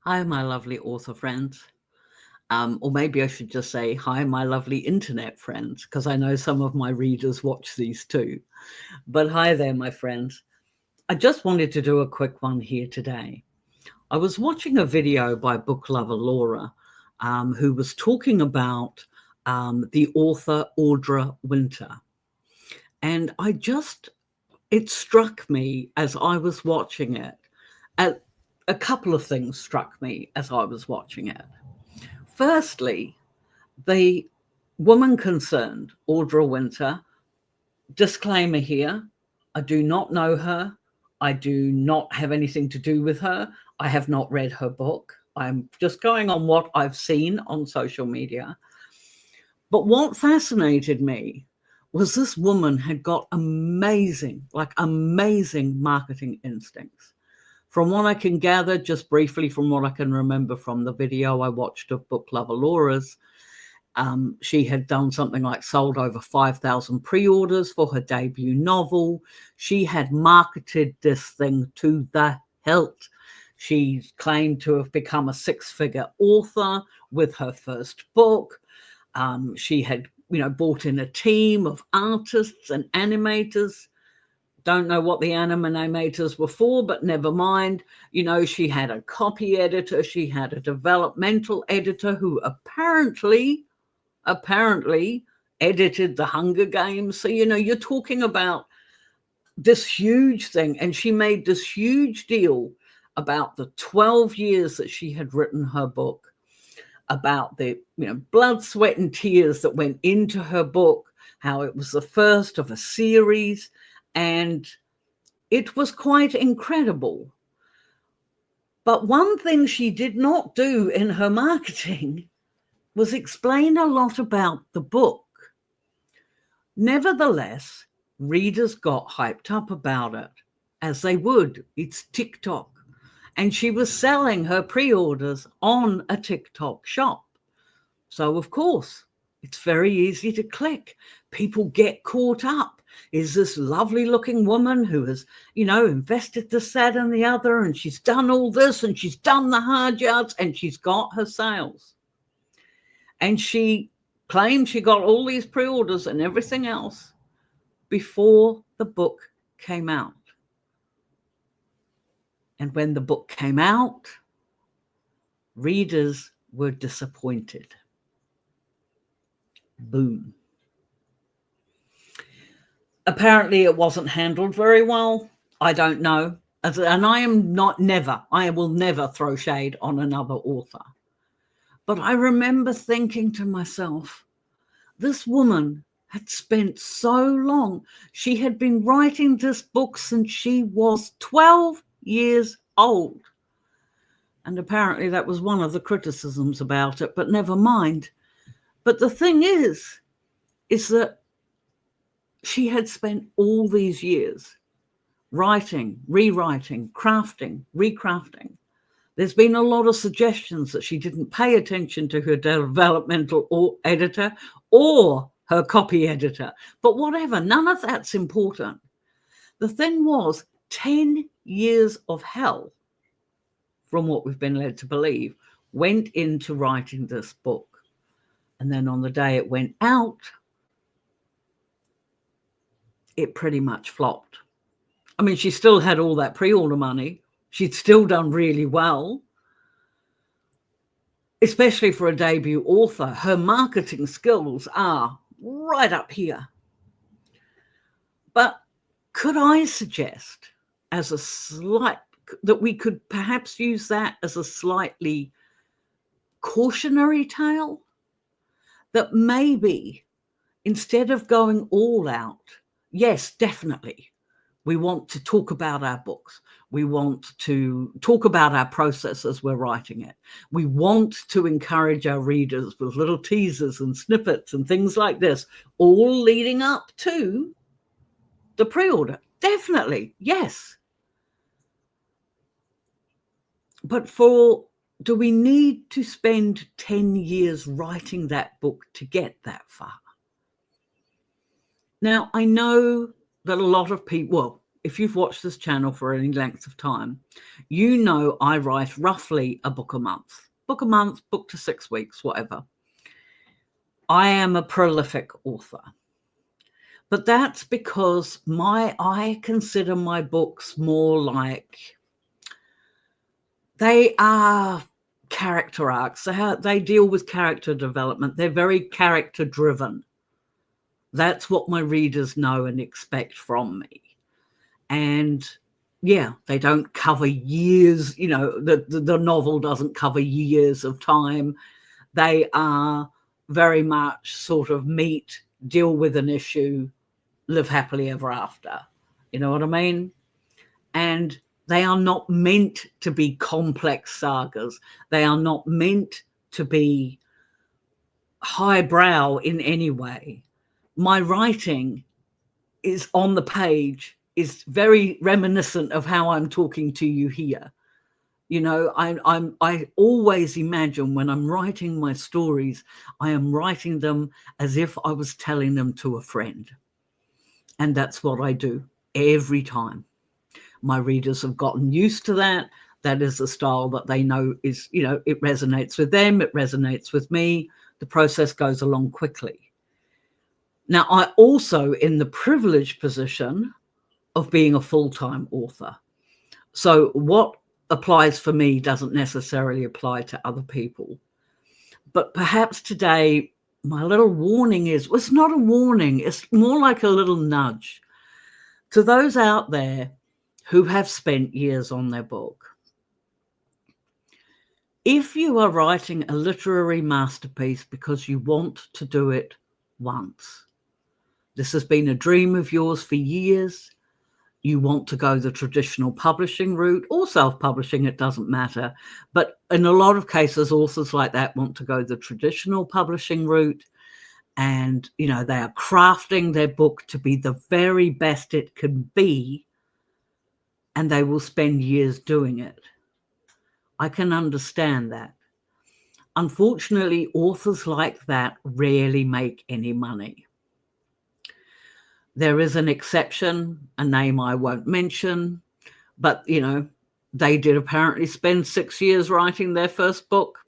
Hi, my lovely author friends. Or maybe I should just say, hi, my lovely internet friends, because I know some of my readers watch these too. But hi there, my friends. I just wanted to do a quick one here today. I was watching a video by book lover Laura, who was talking about the author Audra Winter. And it struck me as I was watching it. A couple of things struck me as I was watching it. Firstly, the woman concerned, Audra Winter, disclaimer here, I do not know her. I do not have anything to do with her. I have not read her book. I'm just going on what I've seen on social media. But what fascinated me was this woman had got amazing marketing instincts. From what I can gather, just briefly from what I can remember from the video I watched of book lover Laura's, she had done something like sold over 5,000 pre-orders for her debut novel. She had marketed this thing to the hilt. She claimed to have become a six-figure author with her first book. She had, brought in a team of artists and animators. Don't know what the animators were for, but never mind. She had a copy editor. She had a developmental editor who apparently edited the Hunger Games. So, you're talking about this huge thing. And she made this huge deal about the 12 years that she had written her book, about the, blood, sweat, and tears that went into her book, how it was the first of a series. And it was quite incredible. But one thing she did not do in her marketing was explain a lot about the book. Nevertheless, readers got hyped up about it, as they would. It's TikTok. And she was selling her pre-orders on a TikTok shop. So, of course, it's very easy to click. People get caught up. Is this lovely looking woman who has, invested this, that, and the other, and she's done all this, and she's done the hard yards, and she's got her sales. And she claimed she got all these pre-orders and everything else before the book came out. And when the book came out, readers were disappointed. Boom. Apparently it wasn't handled very well. I don't know. And I will never throw shade on another author. But I remember thinking to myself, this woman had spent so long. She had been writing this book since she was 12 years old. And apparently that was one of the criticisms about it, but never mind. But the thing is that she had spent all these years writing, rewriting, crafting, recrafting. There's been a lot of suggestions that she didn't pay attention to her developmental editor or her copy editor. But whatever, none of that's important. The thing was, 10 years of hell, from what we've been led to believe, went into writing this book. And then on the day it went out, it pretty much flopped. I mean, she still had all that pre-order money. She'd still done really well, especially for a debut author. Her marketing skills are right up here. But could I suggest that we could perhaps use that as a slightly cautionary tale? That maybe instead of going all out, yes, definitely, we want to talk about our books. We want to talk about our process as we're writing it. We want to encourage our readers with little teasers and snippets and things like this, all leading up to the pre-order. Definitely, yes. But do we need to spend 10 years writing that book to get that far? Now, I know that a lot of people, well, if you've watched this channel for any length of time, you know I write roughly a book a month, book to 6 weeks, whatever. I am a prolific author. But that's because I consider my books more like they are character arcs. They deal with character development. They're very character driven. That's what my readers know and expect from me. And yeah, they don't cover years, you know, the novel doesn't cover years of time. They are very much sort of meet, deal with an issue, live happily ever after. You know what I mean? And they are not meant to be complex sagas. They are not meant to be highbrow in any way. My writing is on the page, is very reminiscent of how I'm talking to you here. You know, I always imagine when I'm writing my stories, I am writing them as if I was telling them to a friend. And that's what I do every time. My readers have gotten used to that. That is the style that they know is, you know, it resonates with them, it resonates with me. The process goes along quickly. Now, I also in the privileged position of being a full-time author. So what applies for me doesn't necessarily apply to other people. But perhaps today, my little warning is, well, it's not a warning, it's more like a little nudge to those out there who have spent years on their book. If you are writing a literary masterpiece because you want to do it once, this has been a dream of yours for years, you want to go the traditional publishing route or self-publishing, it doesn't matter. But in a lot of cases, authors like that want to go the traditional publishing route, and, you know, they are crafting their book to be the very best it can be, and they will spend years doing it. I can understand that. Unfortunately, authors like that rarely make any money. There is an exception, a name I won't mention, but, you know, they did apparently spend 6 years writing their first book,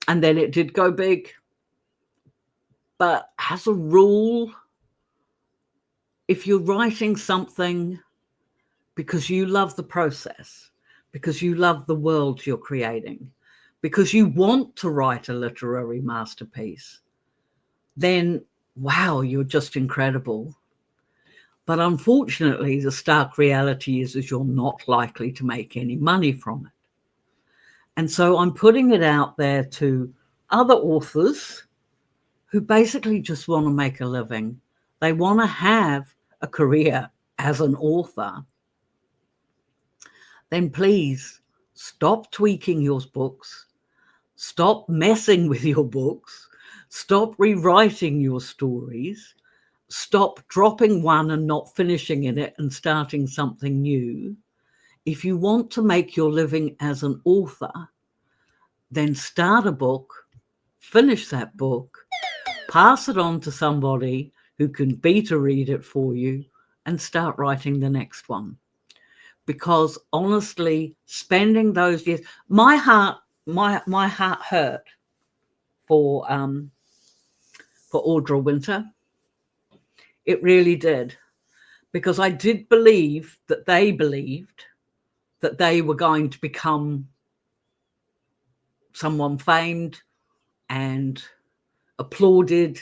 and then it did go big. But as a rule, if you're writing something because you love the process, because you love the world you're creating, because you want to write a literary masterpiece, then wow, you're just incredible. But unfortunately, the stark reality is you're not likely to make any money from it. And so I'm putting it out there to other authors who basically just want to make a living. They want to have a career as an author. Then please stop tweaking your books, stop messing with your books, stop rewriting your stories, stop dropping one and not finishing in it and starting something new. If you want to make your living as an author, then start a book, finish that book, pass it on to somebody who can beta read it for you, and start writing the next one. Because honestly, spending those years, my heart hurt for Audra Winter. It really did, because I did believe that they believed that they were going to become someone famed and applauded,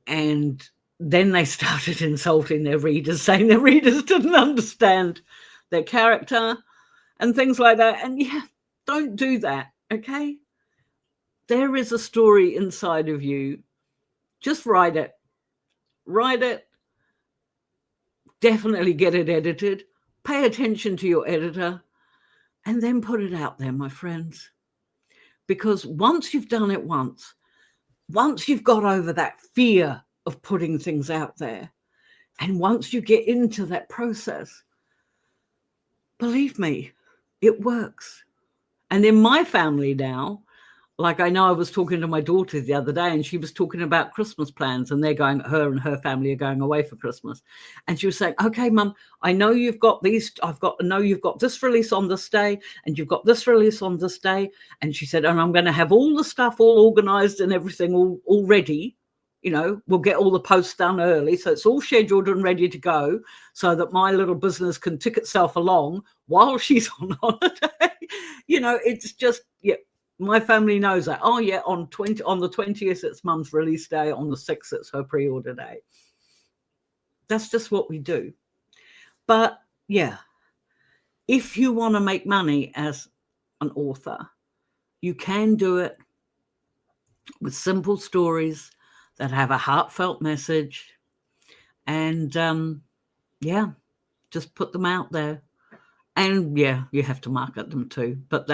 and then they started insulting their readers, saying their readers didn't understand their character and things like that. And yeah, don't do that, okay? There is a story inside of you. Just write it. Write it. Definitely get it edited. Pay attention to your editor, and then put it out there, my friends. Because once you've done it once you've got over that fear of putting things out there, and once you get into that process, believe me, it works. And in my family now, Like, I know I was talking to my daughter the other day, and she was talking about Christmas plans, and her and her family are going away for Christmas. And she was saying, okay, Mum, I know you've got these, I know you've got this release on this day, and you've got this release on this day. And she said, and I'm going to have all the stuff all organized and everything all ready. You know, we'll get all the posts done early, so it's all scheduled and ready to go, so that my little business can tick itself along while she's on holiday. You know, it's just, yeah, my family knows that. Oh yeah, on the 20th it's Mum's release day, on the 6th it's her pre-order day. That's just what we do. But yeah, if you want to make money as an author, you can do it with simple stories that have a heartfelt message, and yeah, just put them out there. And yeah, you have to market them too, but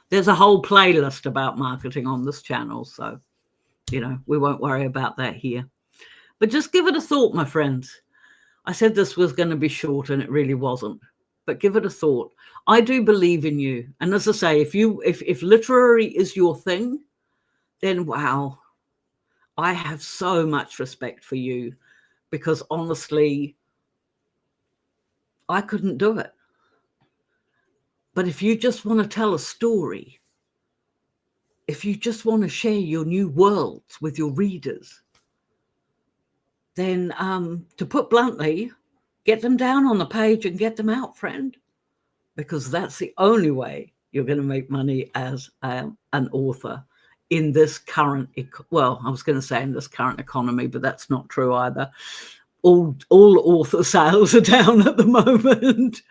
there's a whole playlist about marketing on this channel, so you know, we won't worry about that here. But just give it a thought, my friends. I said this was going to be short, and it really wasn't, but give it a thought. I do believe in you, and as I say, if literary is your thing, then wow, I have so much respect for you, because honestly, I couldn't do it. But if you just want to tell a story, if you just want to share your new worlds with your readers, then to put bluntly, get them down on the page and get them out, friend, because that's the only way you're going to make money as an author in this current, well, I was going to say in this current economy, but that's not true either. All author sales are down at the moment.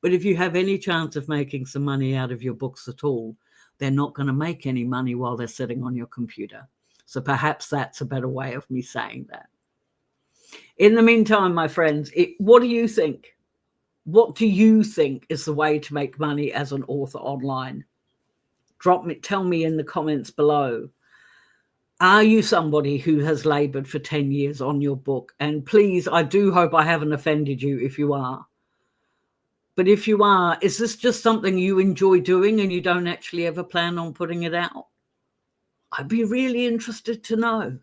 But if you have any chance of making some money out of your books at all, they're not going to make any money while they're sitting on your computer. So perhaps that's a better way of me saying that. In the meantime, my friends, what do you think? What do you think is the way to make money as an author online? Tell me in the comments below. Are you somebody who has labored for 10 years on your book? And please, I do hope I haven't offended you if you are. But if you are, is this just something you enjoy doing and you don't actually ever plan on putting it out? I'd be really interested to know.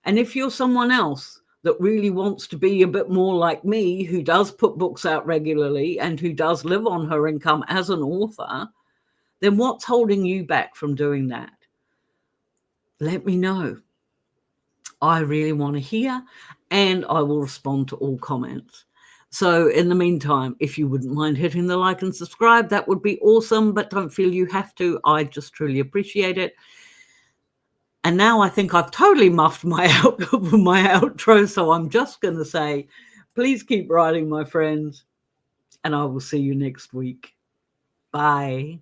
And if you're someone else that really wants to be a bit more like me, who does put books out regularly and who does live on her income as an author, then what's holding you back from doing that? Let me know. I really want to hear, and I will respond to all comments. So in the meantime, if you wouldn't mind hitting the like and subscribe, that would be awesome, but don't feel you have to. I just truly appreciate it. And now I think I've totally muffed my outro, so I'm just going to say, please keep writing, my friends, and I will see you next week. Bye.